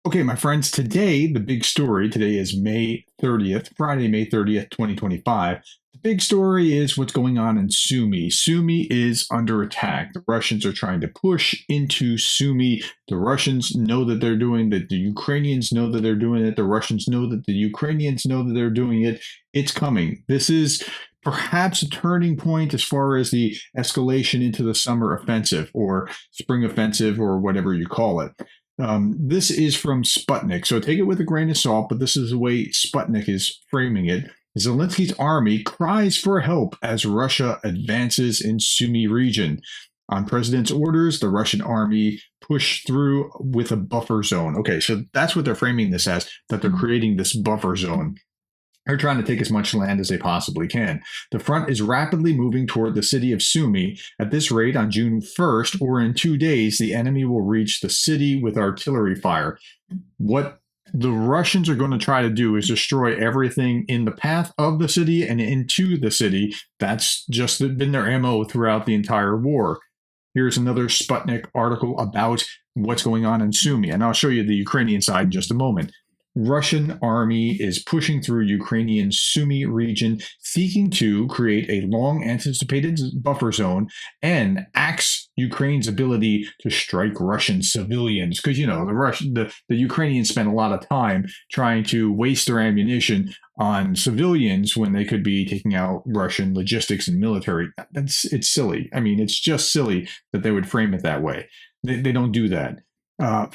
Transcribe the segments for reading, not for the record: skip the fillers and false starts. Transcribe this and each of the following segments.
Okay, my friends, today, the big story, today is May 30th, Friday, May 30th, 2025. The big story is what's going on in Sumy. Sumy is under attack. The Russians are trying to push into Sumy. The Russians know that they're doing it. The Ukrainians know that they're doing it. The Russians know that the Ukrainians know that they're doing it. It's coming. This is perhaps a turning point as far as the escalation into the summer offensive or spring offensive or whatever you call it. This is from Sputnik, so take it with a grain of salt, but this is the way Sputnik is framing it. Zelensky's army cries for help as Russia advances in Sumy region. On president's orders, the Russian army pushed through with a buffer zone. Okay, so that's what they're framing this as, that they're creating this buffer zone. They're trying to take as much land as they possibly can. The front is rapidly moving toward the city of Sumy. At this rate, on June 1st, or in 2 days, the enemy will reach the city with artillery fire. What the Russians are going to try to do is destroy everything in the path of the city and into the city. That's just been their MO throughout the entire war. Here's another Sputnik article about what's going on in Sumy, and I'll show you the Ukrainian side in just a moment. Russian army is pushing through Ukrainian Sumy region, seeking to create a long-anticipated buffer zone and axe Ukraine's ability to strike Russian civilians. Because, you know, the Ukrainians spend a lot of time trying to waste their ammunition on civilians when they could be taking out Russian logistics and military. It's silly. I mean, it's just silly that they would frame it that way. They don't do that.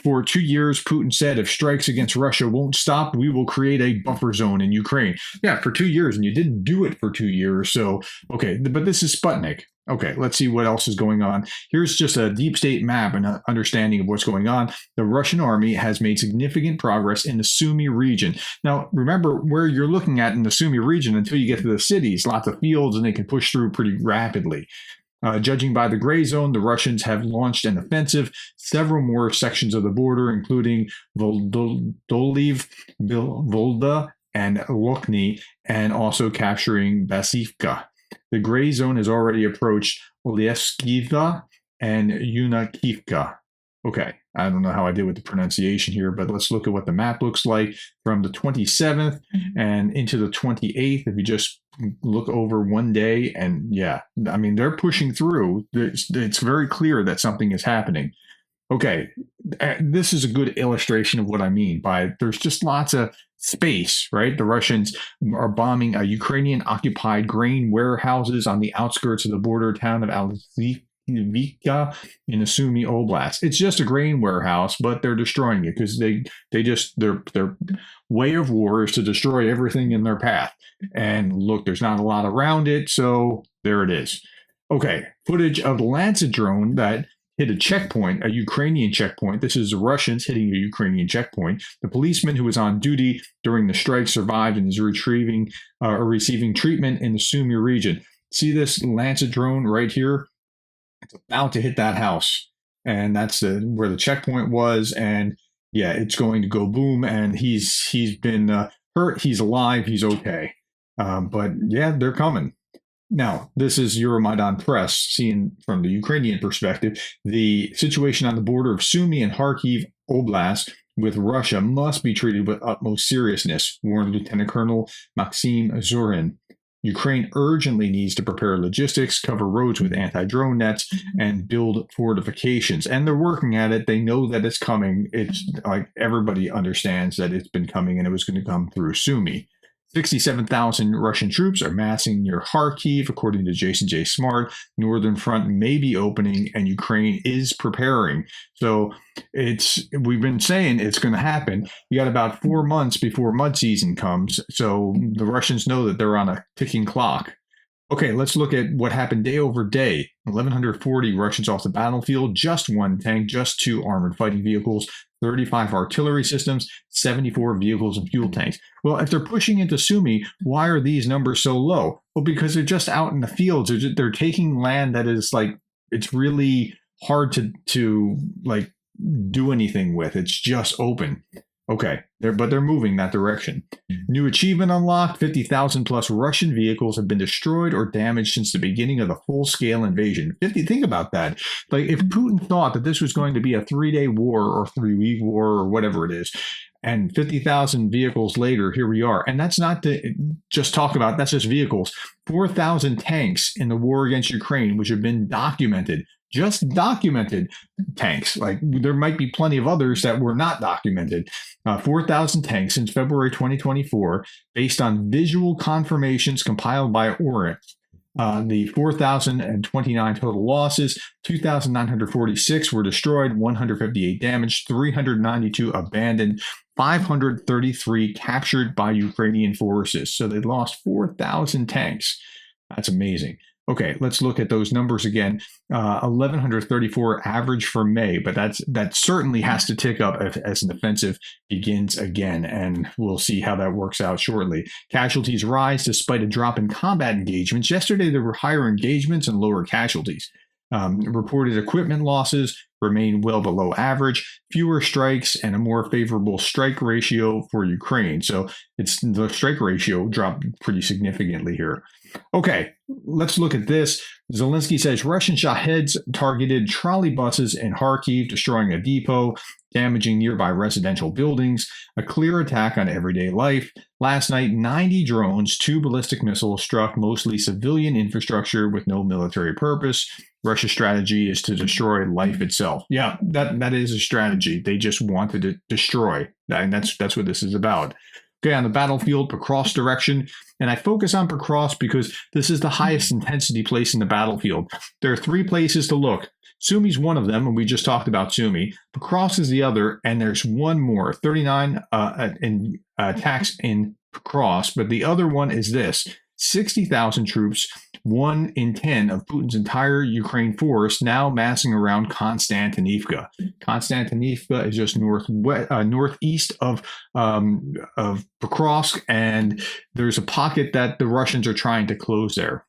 For 2 years, Putin said, if strikes against Russia won't stop, we will create a buffer zone in Ukraine. Yeah, for 2 years, and you didn't do it for 2 years. So, okay, but this is Sputnik. Okay, let's see what else is going on. Here's just a deep state map and an understanding of what's going on. The Russian army has made significant progress in the Sumy region. Now, remember where you're looking at in the Sumy region until you get to the cities, lots of fields, and they can push through pretty rapidly. Judging by the gray zone, the Russians have launched an offensive. Several more sections of the border, including Volda and Lokhny, and also capturing Basivka. The gray zone has already approached Olieskiva and Yunakivka. Okay, I don't know how I did with the pronunciation here, but let's look at what the map looks like from the 27th and into the 28th. If you just look over 1 day, and yeah, I mean, they're pushing through. It's very clear that something is happening. Okay, this is a good illustration of what I mean by there's just lots of space, right? The Russians are bombing Ukrainian-occupied grain warehouses on the outskirts of the border town of Kostiantynivka in the Sumy Oblast. It's just a grain warehouse, but they're destroying it because their way of war is to destroy everything in their path. And look, there's not a lot around it, so there it is. Okay, footage of the Lancet drone that hit a checkpoint, a Ukrainian checkpoint. This is the Russians hitting a Ukrainian checkpoint. The policeman who was on duty during the strike survived and is receiving treatment in the Sumy region. See this Lancet drone right here? It's about to hit that house, and that's where the checkpoint was. And yeah, it's going to go boom. And he's been hurt. He's alive. He's okay. But yeah, they're coming. Now, this is Euromaidan Press, seen from the Ukrainian perspective. The situation on the border of Sumy and Kharkiv Oblast with Russia must be treated with utmost seriousness, warned Lieutenant Colonel Maxim Zurin. Ukraine urgently needs to prepare logistics, cover roads with anti-drone nets, and build fortifications. And they're working at it. They know that it's coming. It's like everybody understands that it's been coming and it was going to come through Sumy. 67,000 Russian troops are massing near Kharkiv, according to Jason J. Smart. Northern front may be opening, and Ukraine is preparing. So we've been saying it's going to happen. You got about 4 months before mud season comes, so the Russians know that they're on a ticking clock. Okay, let's look at what happened day over day. 1,140 Russians off the battlefield, just 1 tank, just 2 armored fighting vehicles, 35 artillery systems, 74 vehicles and fuel tanks. Well, if they're pushing into Sumy, why are these numbers so low? Well, because they're just out in the fields. They're taking land that is like, it's really hard to like do anything with. It's just open. Okay, but they're moving that direction. New achievement unlocked: 50,000 plus Russian vehicles have been destroyed or damaged since the beginning of the full-scale invasion. Think about that. Like, if Putin thought that this was going to be a 3-day war or 3-week war or whatever it is, and 50,000 vehicles later, here we are. And that's not to just talk about, that's just vehicles. 4,000 tanks in the war against Ukraine, which have been documented. Just documented tanks. Like, there might be plenty of others that were not documented. 4,000 tanks since February 2024, based on visual confirmations compiled by Orient. The 4,029 total losses: 2,946 were destroyed, 158 damaged, 392 abandoned, 533 captured by Ukrainian forces. So they lost 4,000 tanks. That's amazing. Okay, let's look at those numbers again. 1,134 average for May, but that certainly has to tick up as an offensive begins again, and we'll see how that works out shortly. Casualties rise despite a drop in combat engagements. Yesterday, there were higher engagements and lower casualties. Reported equipment losses remain well below average, fewer strikes, and a more favorable strike ratio for Ukraine. So the strike ratio dropped pretty significantly here. Okay, let's look at this. Zelensky says Russian Shaheds targeted trolley buses in Kharkiv, destroying a depot, damaging nearby residential buildings, a clear attack on everyday life. Last night, 90 drones, 2 ballistic missiles struck mostly civilian infrastructure with no military purpose. Russia's strategy is to destroy life itself. Yeah, that is a strategy. They just wanted to destroy, and that's what this is about. Okay, on the battlefield, Pokrovsk direction, and I focus on Pokrovsk because this is the highest intensity place in the battlefield. There are 3 places to look. Sumy's one of them, and we just talked about Sumy. Pokrovsk is the other, and there's one more, 39 attacks in Pokrovsk, but the other one is this: 60,000 troops, 1 in 10 of Putin's entire Ukraine force, now massing around Kostiantynivka. Kostiantynivka is just northeast of Pokrovsk, and there's a pocket that the Russians are trying to close there.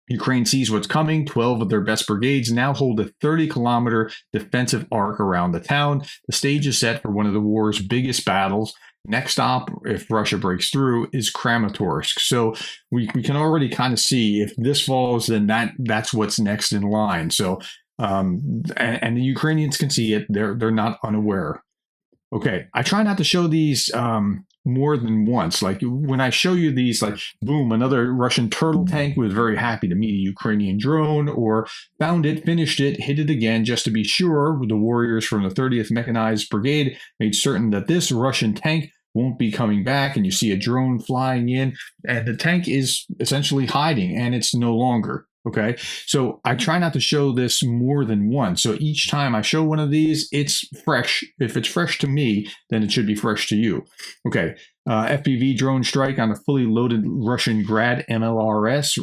Ukraine sees what's coming. 12 of their best brigades now hold a 30-kilometer defensive arc around the town. The stage is set for one of the war's biggest battles. Next stop, if Russia breaks through, is Kramatorsk. So we can already kind of see if this falls, then that's what's next in line. So and the Ukrainians can see it. They're not unaware. Okay, I try not to show these more than once. Like, when I show you these, like, boom, another Russian turtle tank was very happy to meet a Ukrainian drone, or found it, finished it, hit it again, just to be sure. The warriors from the 30th Mechanized Brigade made certain that this Russian tank won't be coming back, and you see a drone flying in, and the tank is essentially hiding, and it's no longer. Okay, so I try not to show this more than once. So each time I show one of these, it's fresh. If it's fresh to me, then it should be fresh to you. Okay, FPV drone strike on a fully loaded Russian Grad MLRS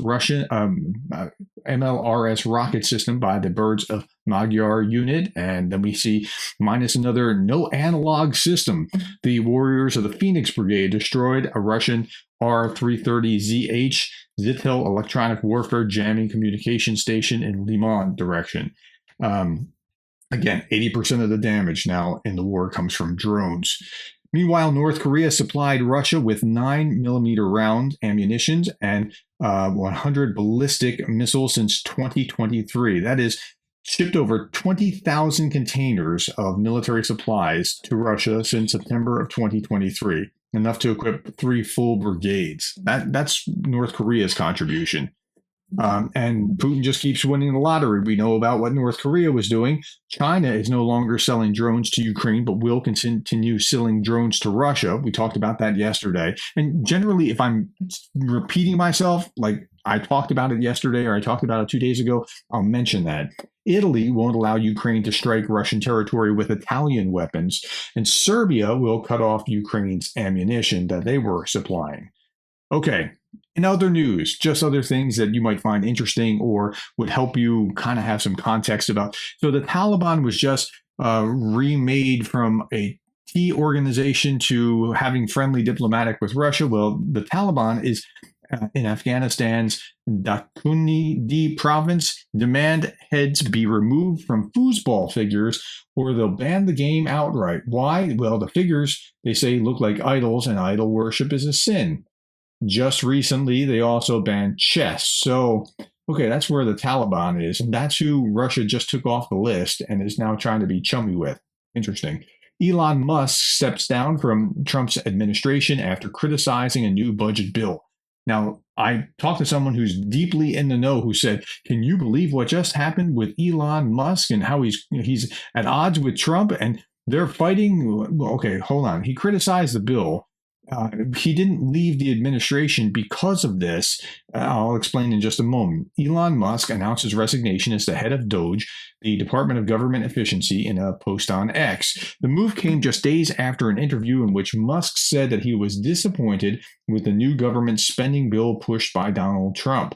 MLRS rocket system by the Birds of Magyar unit. And then we see minus another no analog system. The warriors of the Phoenix Brigade destroyed a Russian R-330ZH Zittel electronic warfare jamming communication station in Liman direction. Again, 80% of the damage now in the war comes from drones. Meanwhile, North Korea supplied Russia with 9mm round ammunition and 100 ballistic missiles since 2023. That is, shipped over 20,000 containers of military supplies to Russia since September of 2023. Enough to equip 3 full brigades. That's North Korea's contribution. And Putin just keeps winning the lottery. We know about what North Korea was doing. China is no longer selling drones to Ukraine, but will continue selling drones to Russia. We talked about that yesterday. And generally, if I'm repeating myself, like I talked about it yesterday or I talked about it 2 days ago, I'll mention that. Italy won't allow Ukraine to strike Russian territory with Italian weapons, and Serbia will cut off Ukraine's ammunition that they were supplying. Okay, in other news, just other things that you might find interesting or would help you kind of have some context about. So the Taliban was just remade from a T organization to having friendly diplomatic with Russia. Well, the Taliban is in Afghanistan's Dakhuni province demand heads be removed from foosball figures or they'll ban the game outright. Why? Well, the figures, they say, look like idols, and idol worship is a sin. Just recently, they also banned chess. So, okay, that's where the Taliban is, and that's who Russia just took off the list and is now trying to be chummy with. Interesting. Elon Musk steps down from Trump's administration after criticizing a new budget bill. Now, I talked to someone who's deeply in the know who said, can you believe what just happened with Elon Musk and how he's at odds with Trump and they're fighting? Okay, hold on. He criticized the bill. He didn't leave the administration because of this. I'll explain in just a moment. Elon Musk announced his resignation as the head of DOGE, the Department of Government Efficiency, in a post on X. The move came just days after an interview in which Musk said that he was disappointed with the new government spending bill pushed by Donald Trump.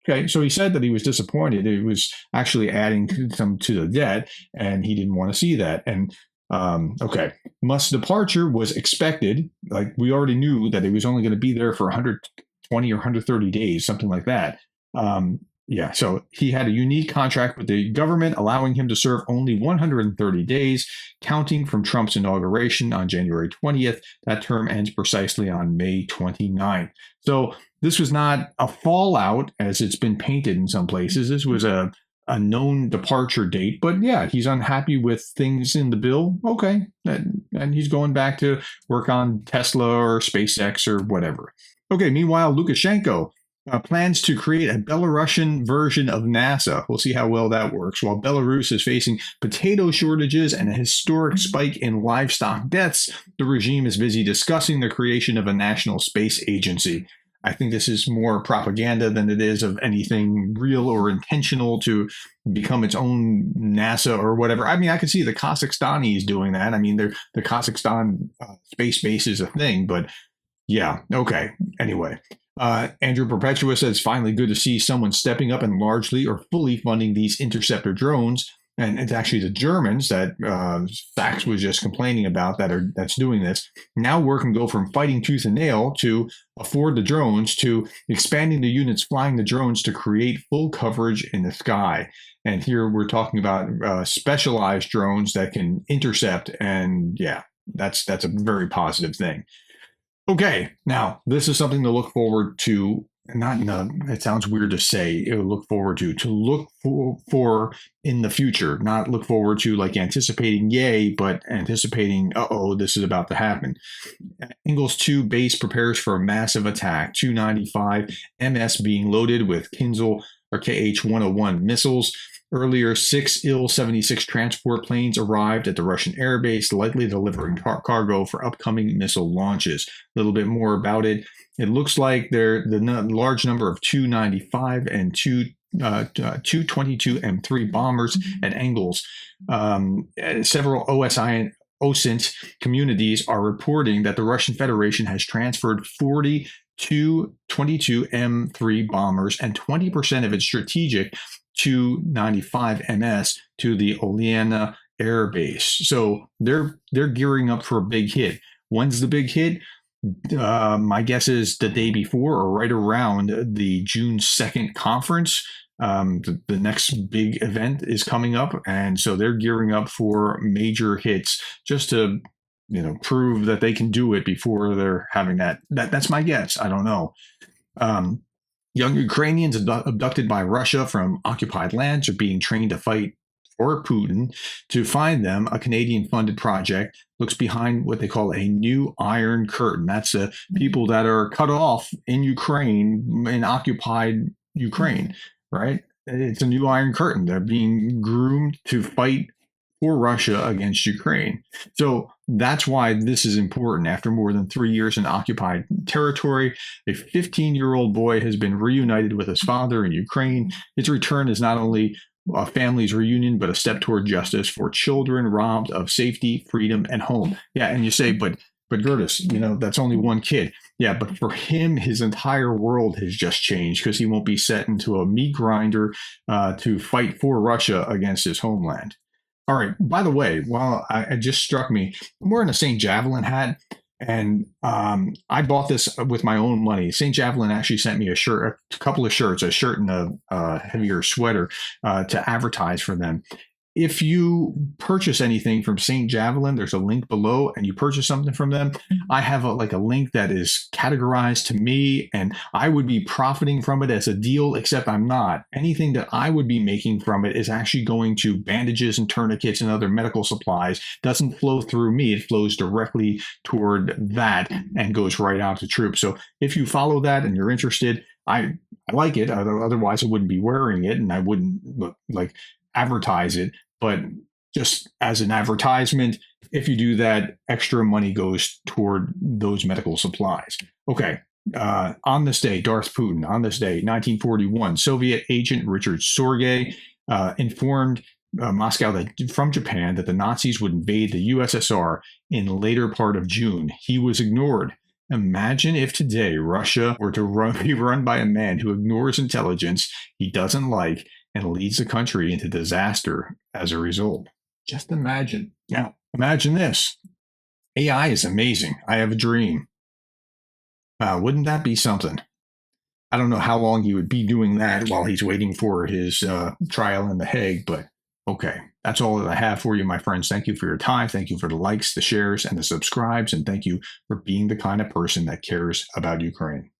Okay, so he said that he was disappointed. It was actually adding some to the debt, and he didn't want to see that. And okay, Musk's departure was expected. Like, we already knew that he was only going to be there for 120 or 130 days, something like that. Yeah, so he had a unique contract with the government, allowing him to serve only 130 days, counting from Trump's inauguration on January 20th. That term ends precisely on May 29th. So this was not a fallout, as it's been painted in some places. This was a known departure date, but yeah, he's unhappy with things in the bill. Okay, and he's going back to work on Tesla or SpaceX or whatever. Okay, meanwhile, Lukashenko plans to create a Belarusian version of NASA. We'll see how well that works. While Belarus is facing potato shortages and a historic spike in livestock deaths, the regime is busy discussing the creation of a national space agency. I think this is more propaganda than it is of anything real or intentional to become its own NASA or whatever. I mean, I could see the Kazakhstanis doing that. I mean, the Kazakhstan space base is a thing, but yeah, okay. Anyway, Andrew Perpetua says it's finally good to see someone stepping up and largely or fully funding these interceptor drones. And it's actually the Germans that Sachs was just complaining about that's doing this. Now work can go from fighting tooth and nail to afford the drones to expanding the units flying the drones to create full coverage in the sky. And here we're talking about specialized drones that can intercept. And yeah, that's a very positive thing. Okay, now this is something to look forward to. It sounds weird to say, look forward to look for in the future, not look forward to like anticipating yay, but anticipating, this is about to happen. Ingalls 2 base prepares for a massive attack, 295 MS being loaded with Kinzhal or KH-101 missiles. Earlier, 6 Il-76 transport planes arrived at the Russian airbase, likely delivering cargo for upcoming missile launches. A little bit more about it. It looks like the large number of 295 and 222 M3 bombers at Engels. Several OSINT communities are reporting that the Russian Federation has transferred 40 222 M3 bombers and 20% of its strategic 295 MS to the Oleana Air Base. So they're gearing up for a big hit. When's the big hit? My guess is the day before or right around the June 2nd conference. The next big event is coming up, and so they're gearing up for major hits just to prove that they can do it before they're having that. That's my guess. I don't know. Young Ukrainians abducted by Russia from occupied lands are being trained to fight for Putin. To find them, a Canadian-funded project looks behind what they call a new Iron Curtain. That's the people that are cut off in Ukraine, in occupied Ukraine, right? It's a new Iron Curtain. They're being groomed to fight for Russia against Ukraine. So that's why this is important. After more than 3 years in occupied territory, a 15-year-old boy has been reunited with his father in Ukraine. His return is not only a family's reunion, but a step toward justice for children robbed of safety, freedom, and home. Yeah, and you say, but Gertis, that's only one kid. Yeah, but for him, his entire world has just changed because he won't be set into a meat grinder to fight for Russia against his homeland. All right, by the way, it just struck me, I'm wearing a St. Javelin hat. And I bought this with my own money. St. Javelin actually sent me a shirt, a couple of shirts, a shirt and a heavier sweater to advertise for them. If you purchase anything from St. Javelin, there's a link below, and you purchase something from them, I have a link that is categorized to me, and I would be profiting from it as a deal, except I'm not. Anything that I would be making from it is actually going to bandages and tourniquets and other medical supplies. Doesn't flow through me. It flows directly toward that and goes right out to troops. So if you follow that and you're interested, I like it. Otherwise, I wouldn't be wearing it, and I wouldn't advertise it. But just as an advertisement, if you do that, extra money goes toward those medical supplies. Okay. On this day, Darth Putin, on this day, 1941, Soviet agent Richard Sorge informed Moscow from Japan that the Nazis would invade the USSR in the later part of June. He was ignored. Imagine if today Russia were to be run by a man who ignores intelligence he doesn't like and leads the country into disaster as a result. Just imagine. Now, imagine this. AI is amazing. I have a dream. Wouldn't that be something? I don't know how long he would be doing that while he's waiting for his trial in The Hague, but okay. That's all that I have for you, my friends. Thank you for your time. Thank you for the likes, the shares, and the subscribes, and thank you for being the kind of person that cares about Ukraine.